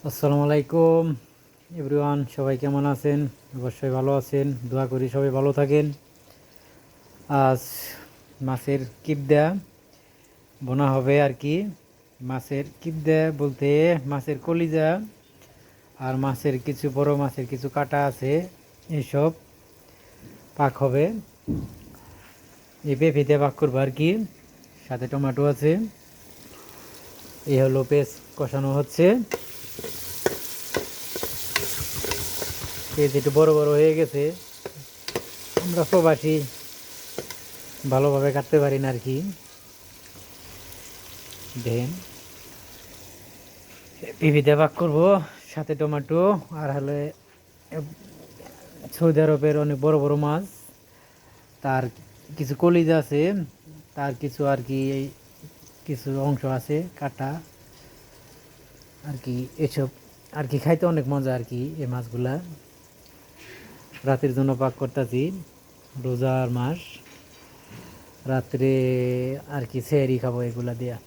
আসসালামু আলাইকুম এভরিওয়ান, সবাই কেমন আছেন? অবশ্যই ভালো আছেন, দোয়া করি সবাই ভালো থাকেন। আজ মাছের কিবদা বোনা হবে আর কি। মাছের কিবদা বলতে মাছের কলিজা আর মাছের কিছু বড় মাছের কিছু কাটা আছে, এইসব পাক হবে। এই পেঁপেতে পাক করবো আর কি, সাথে টমেটো আছে। এই হলো পেঁয়াজ কষানো হচ্ছে। পেঁয়াজ একটু বড় বড় হয়ে গেছে, আমরা প্রবাসী ভালোভাবে কাটতে পারি না আর কি। দেখেন পেঁপেতে ভাগ করবো, সাথে টমেটো আর হলে সৌদি আরবের অনেক বড় বড় মাছ, তার কিছু কলিজা আছে, তার কিছু আর কি কিছু অংশ আছে কাটা আর কি। এসব আর কি খাইতে অনেক মজা আর কি। এই মাছগুলা রাতের জন্য পাক করতেছি, রোজার মাস, রাত্রে আর কি সেহরি খাবো এগুলা দিয়া।